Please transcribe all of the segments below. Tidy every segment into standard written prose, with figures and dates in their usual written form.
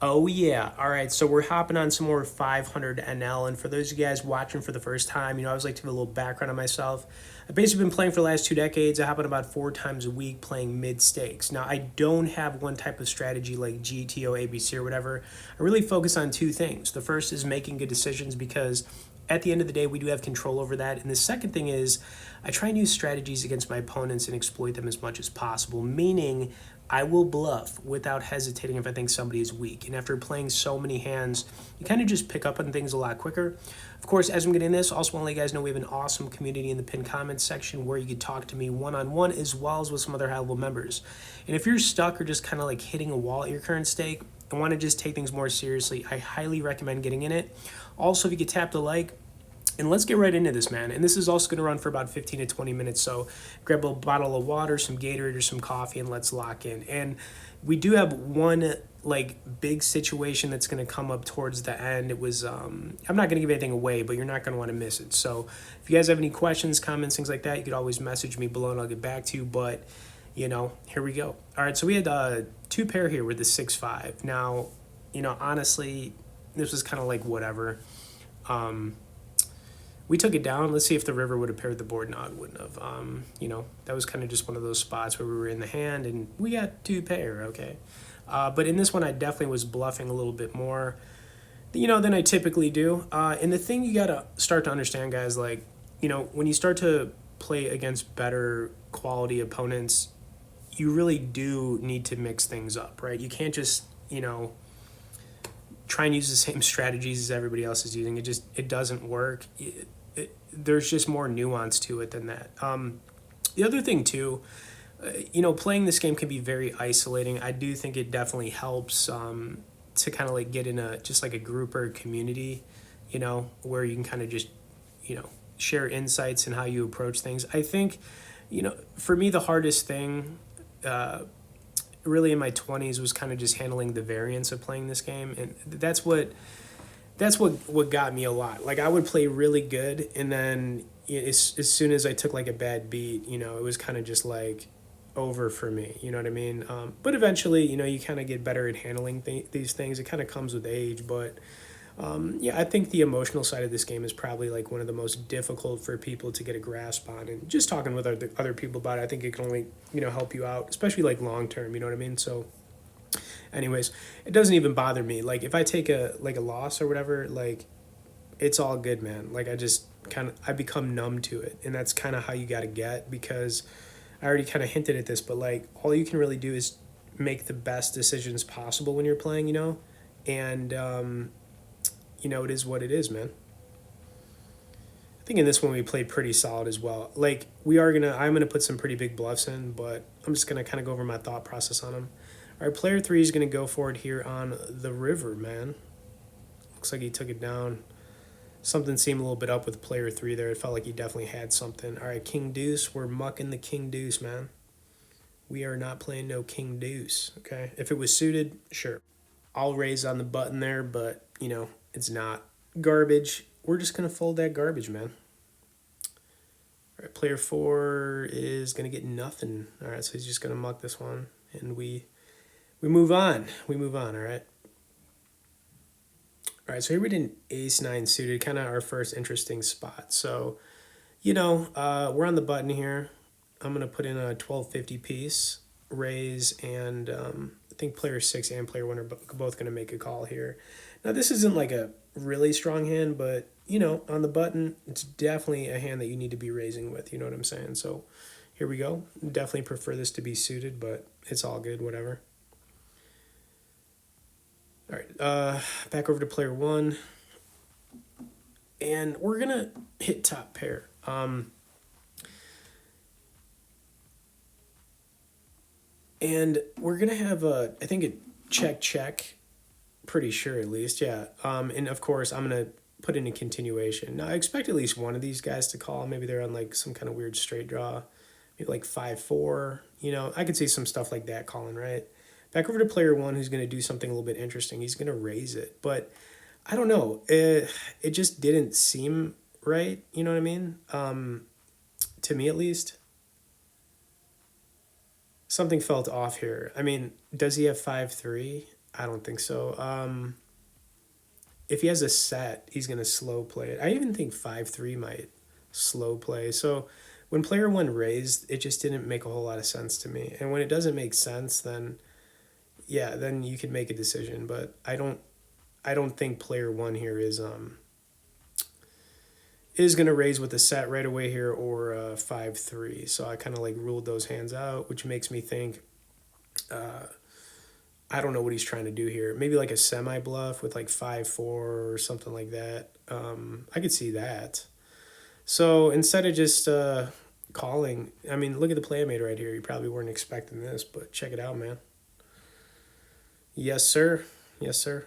Oh yeah. All right. So we're hopping on some more 500 NL, and for those of you guys watching for the first time, I always like to give a little background on myself. I've basically been playing for the last 2 decades. I hop on about 4 times a week playing mid stakes. Now I don't have one type of strategy like GTO, ABC, or whatever. I really focus on two things. The first is making good decisions because at the end of the day, we do have control over that. And the second thing is, I try and use strategies against my opponents and exploit them as much as possible, meaning I will bluff without hesitating if I think somebody is weak. And after playing so many hands, you kind of just pick up on things a lot quicker. Of course, as I'm getting this, also want to let you guys know we have an awesome community in the pinned comments section where you can talk to me one-on-one as well as with some other high-level members. And if you're stuck or just kind of like hitting a wall at your current stake and want to just take things more seriously, I highly recommend getting in it. Also, if you could tap the like, and let's get right into this, man. And this is also going to run for about 15 to 20 minutes. So grab a bottle of water, some Gatorade, or some coffee, and let's lock in. And we do have one like big situation that's going to come up towards the end. It was I'm not going to give anything away, but you're not going to want to miss it. So if you guys have any questions, comments, things like that, you could always message me below and I'll get back to you. But here we go. All right, so we had two pair here with the 6-5. Now, honestly, this was kind of like whatever. We took it down. Let's see if the river would have paired the board. No, it wouldn't have. That was kind of just one of those spots where we were in the hand and we got two pair, okay? But in this one, I definitely was bluffing a little bit more, than I typically do. And the thing you got to start to understand, guys, like, when you start to play against better quality opponents, you really do need to mix things up, right? You can't just, try and use the same strategies as everybody else is using. It doesn't work. There's just more nuance to it than that. The other thing too, playing this game can be very isolating. I do think it definitely helps to kind of like get in just like a group or a community, where you can kind of just, share insights and how you approach things. I think, for me, the hardest thing really in my 20s was kind of just handling the variance of playing this game. And that's what got me a lot. Like I would play really good, and then as soon as I took like a bad beat, it was kind of just like over for me. You know what I mean? But eventually, you kind of get better at handling these things. It kind of comes with age, but yeah, I think the emotional side of this game is probably like one of the most difficult for people to get a grasp on. And just talking with other people about it, I think it can only help you out, especially like long term. You know what I mean? So anyways, it doesn't even bother me. Like if I take a loss or whatever, like it's all good, man. Like I become numb to it, and that's kind of how you got to get, because I already kind of hinted at this, but like all you can really do is make the best decisions possible when you're playing, and it is what it is, man. I think in this one we played pretty solid as well. Like I'm gonna put some pretty big bluffs in, but I'm just gonna kind of go over my thought process on them. All right, player three is going to go for it here on the river, man. Looks like he took it down. Something seemed a little bit up with player three there. It felt like he definitely had something. All right, king deuce. We're mucking the king deuce, man. We are not playing no king deuce, okay? If it was suited, sure. I'll raise on the button there, but, it's not. Garbage. We're just going to fold that garbage, man. All right, player four is going to get nothing. All right, so he's just going to muck this one, and we move on. We move on, all right? All right, so here we did an ace-9 suited, kind of our first interesting spot. So, we're on the button here. I'm going to put in a 1250 piece, raise, and I think player 6 and player 1 are both going to make a call here. Now, this isn't like a really strong hand, but, on the button, it's definitely a hand that you need to be raising with, you know what I'm saying? So, here we go. Definitely prefer this to be suited, but it's all good, whatever. All right, back over to player one, and we're gonna hit top pair. And we're gonna have I think a check, pretty sure at least, yeah. And of course I'm gonna put in a continuation. Now I expect at least one of these guys to call. Maybe they're on like some kind of weird straight draw, maybe like 5-4. I could see some stuff like that calling, right? Back over to player one, who's going to do something a little bit interesting. He's going to raise it, but I don't know. It just didn't seem right. You know what I mean? To me, at least, something felt off here. I mean, does he have 5-3? I don't think so. If he has a set, he's gonna slow play it. I even think 5-3 might slow play. So when player one raised, it just didn't make a whole lot of sense to me. And when it doesn't make sense, then yeah, then you can make a decision. But I don't think player one here is gonna raise with a set right away here or 5-3. So I kind of like ruled those hands out, which makes me think I don't know what he's trying to do here. Maybe like a semi bluff with like 5-4 or something like that. I could see that. So instead of just calling, I mean, look at the play I made right here. You probably weren't expecting this, but check it out, man. Yes, sir. Yes, sir.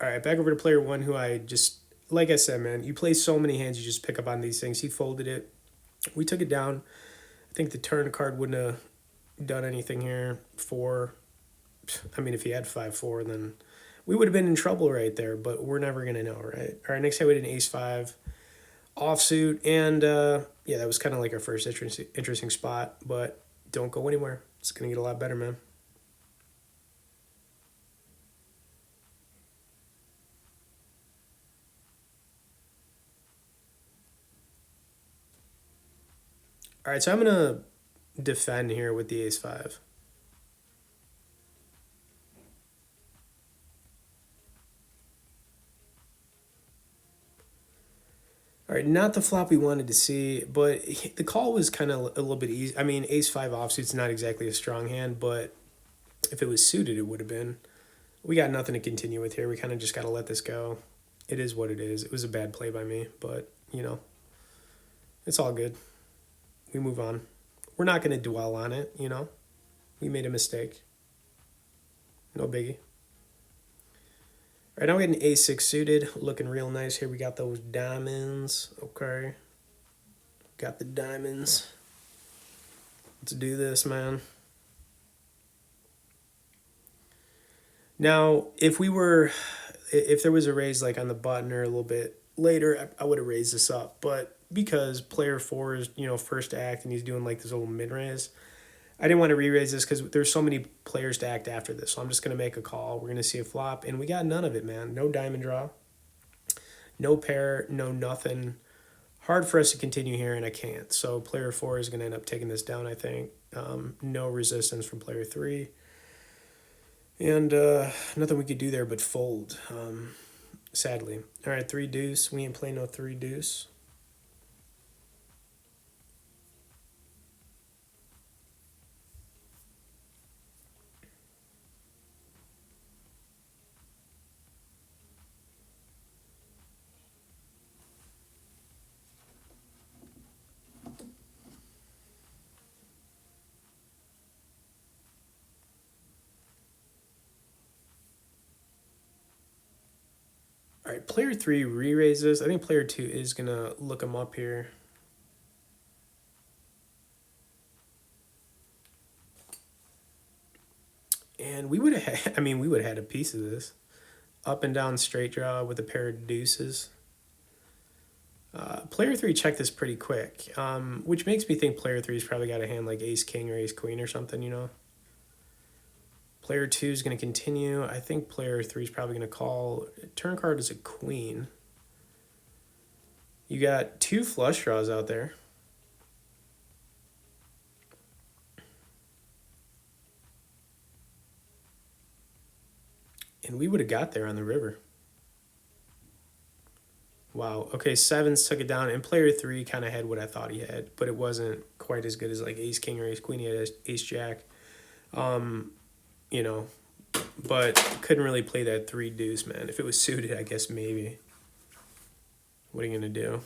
All right, back over to player one, who I just, like I said, man, you play so many hands, you just pick up on these things. He folded it. We took it down. I think the turn card wouldn't have done anything here. Four. I mean, if he had 5-4, then we would have been in trouble right there, but we're never going to know, right? All right, next time we had an ace-5 offsuit, and yeah, that was kind of like our first interesting spot, but don't go anywhere. It's going to get a lot better, man. All right, so I'm going to defend here with the ace-5. All right, not the flop we wanted to see, but the call was kind of a little bit easy. I mean, ace-5 offsuit's not exactly a strong hand, but if it was suited, it would have been. We got nothing to continue with here. We kind of just got to let this go. It is what it is. It was a bad play by me, but, it's all good. We move on. We're not going to dwell on it. We made a mistake. No biggie. All right, now we got an ace-6 suited. Looking real nice here. We got those diamonds. Okay. Got the diamonds. Let's do this, man. Now, if there was a raise like on the button or a little bit later, I would have raised this up. But because player four is, first to act and he's doing like this little mid raise, I didn't want to re-raise this because there's so many players to act after this. So I'm just going to make a call. We're going to see a flop. And we got none of it, man. No diamond draw. No pair. No nothing. Hard for us to continue here, and I can't. So player four is going to end up taking this down, I think. No resistance from player three. And nothing we could do there but fold, sadly. All right, three deuce. We ain't playing no three deuce. All right, player three re-raises. I think player two is going to look him up here. And we would have had, we would have had a piece of this. Up and down straight draw with a pair of deuces. Player three checked this pretty quick, which makes me think player three's probably got a hand like ace king or ace queen or something. Player two is going to continue. I think player three is probably going to call. Turn card is a queen. You got two flush draws out there. And we would have got there on the river. Wow. Okay, sevens took it down, and player three kind of had what I thought he had, but it wasn't quite as good as like ace king or ace queen. He had ace jack. You know, but couldn't really play that three deuce, man. If it was suited, I guess maybe. What are you gonna do? All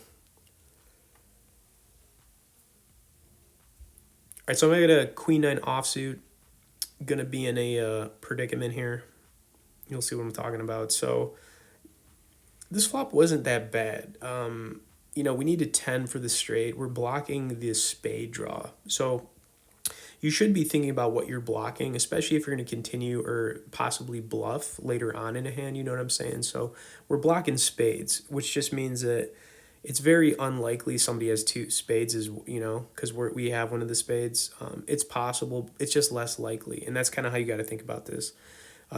right, so I'm gonna get a queen nine offsuit. Gonna be in a predicament here. You'll see what I'm talking about. So this flop wasn't that bad. We need a 10 for the straight. We're blocking the spade draw. So you should be thinking about what you're blocking, especially if you're going to continue or possibly bluff later on in a hand, you know what I'm saying? So we're blocking spades, which just means that it's very unlikely somebody has two spades, is because we have one of the spades. It's possible, it's just less likely, and that's kind of how you got to think about this.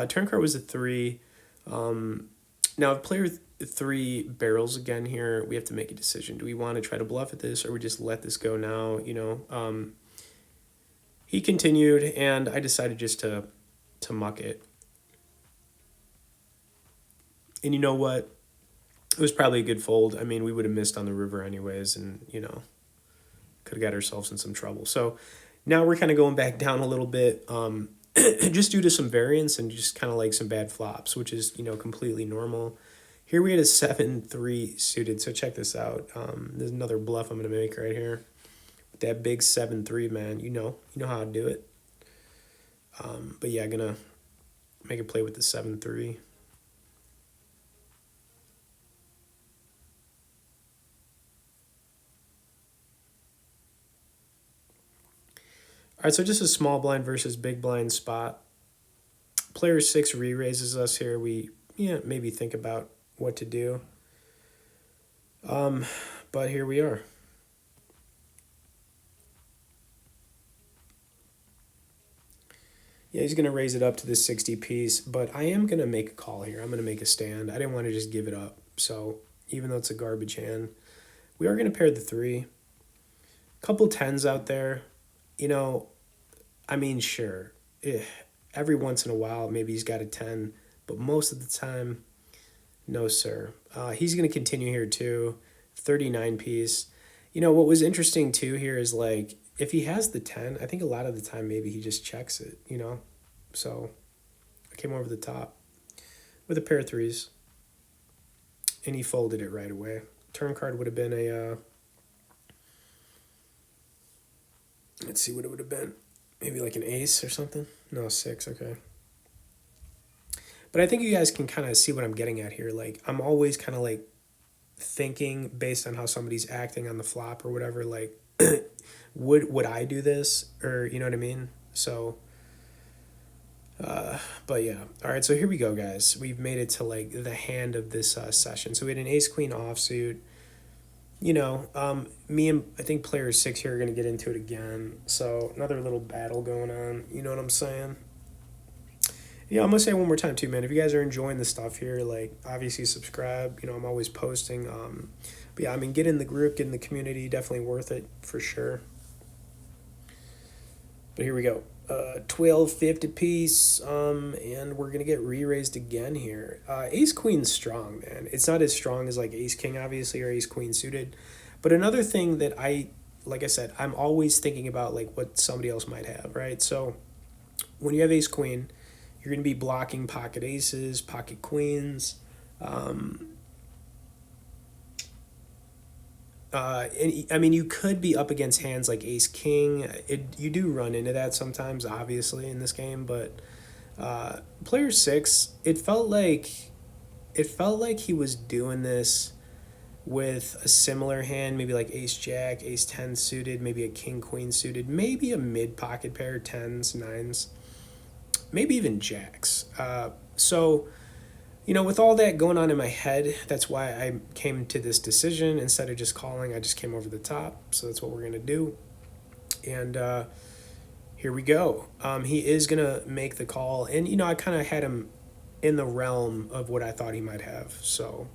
Turn card was a three. Now if player three barrels again here, we have to make a decision. Do we want to try to bluff at this, or we just let this go now? He continued, and I decided just to muck it. And you know what? It was probably a good fold. I mean, we would have missed on the river anyways, and could have got ourselves in some trouble. So now we're kind of going back down a little bit, just due to some variance and just kind of like some bad flops, which is completely normal. Here we had a 7-3 suited. So check this out. There's another bluff I'm gonna make right here. With that big 7-3, man. You know how to do it. But yeah, gonna make a play with the 7-3. All right, so just a small blind versus big blind spot. Player 6 re-raises us here. We maybe think about what to do. But here we are. Yeah, he's going to raise it up to the 60 piece, but I am going to make a call here. I'm going to make a stand. I didn't want to just give it up. So even though it's a garbage hand, we are going to pair the 3. Couple 10s out there. I mean, sure, every once in a while, maybe he's got a 10, but most of the time, no, sir. He's going to continue here too, 39 piece. What was interesting too here is like, if he has the 10, I think a lot of the time maybe he just checks it, So I came over the top with a pair of 3s, and he folded it right away. Turn card would have been a... let's see what it would have been. Maybe like an ace or something? No, 6, okay. But I think you guys can kind of see what I'm getting at here. Like, I'm always kind of like thinking based on how somebody's acting on the flop or whatever, like, would I do this? Or, you know what I mean? So, but yeah. All right, so here we go, guys. We've made it to like the hand of this session. So we had an ace-queen offsuit. Me and I think player 6 here are going to get into it again. So another little battle going on. You know what I'm saying? Yeah, I'm going to say it one more time too, man. If you guys are enjoying the stuff here, like, obviously subscribe. I'm always posting. But yeah, I mean, get in the group, get in the community. Definitely worth it for sure. But here we go. 1250 piece, and we're gonna get re-raised again here. Ace queen's strong, man. It's not as strong as like ace king, obviously, or ace queen suited. But another thing that like I said, I'm always thinking about like what somebody else might have, right? So when you have ace queen, you're gonna be blocking pocket aces, pocket queens. And I mean, you could be up against hands like ace king. You do run into that sometimes, obviously, in this game. But player 6, it felt like he was doing this with a similar hand, maybe like ace jack, ace 10 suited, maybe a king queen suited, maybe a mid pocket pair, 10s, 9s, maybe even jacks. So. With all that going on in my head, that's why I came to this decision. Instead of just calling, I just came over the top. So that's what we're going to do. And here we go. He is going to make the call. And, I kind of had him in the realm of what I thought he might have. So,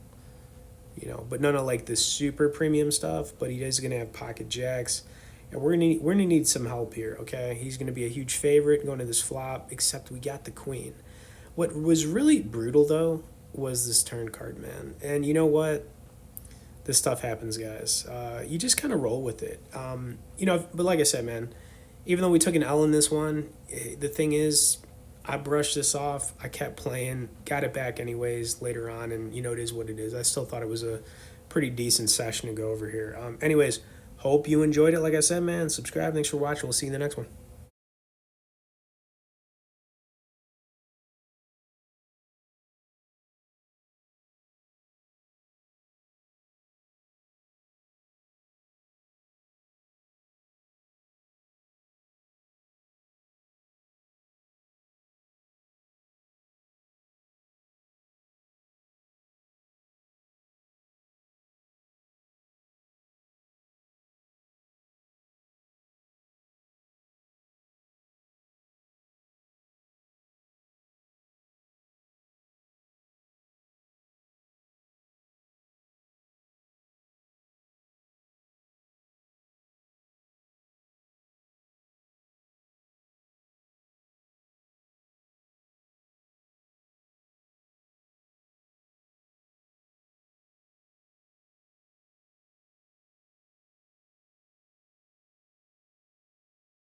but none of like the super premium stuff. But he is going to have pocket jacks. And we're gonna need some help here, okay? He's going to be a huge favorite going to this flop, except we got the queen. What was really brutal, though, was this turn card, man. And you know what? This stuff happens, guys. You just kind of roll with it. But like I said, man, even though we took an L in this one, the thing is, I brushed this off. I kept playing, got it back anyways later on, and, it is what it is. I still thought it was a pretty decent session to go over here. Anyways, hope you enjoyed it. Like I said, man, subscribe. Thanks for watching. We'll see you in the next one.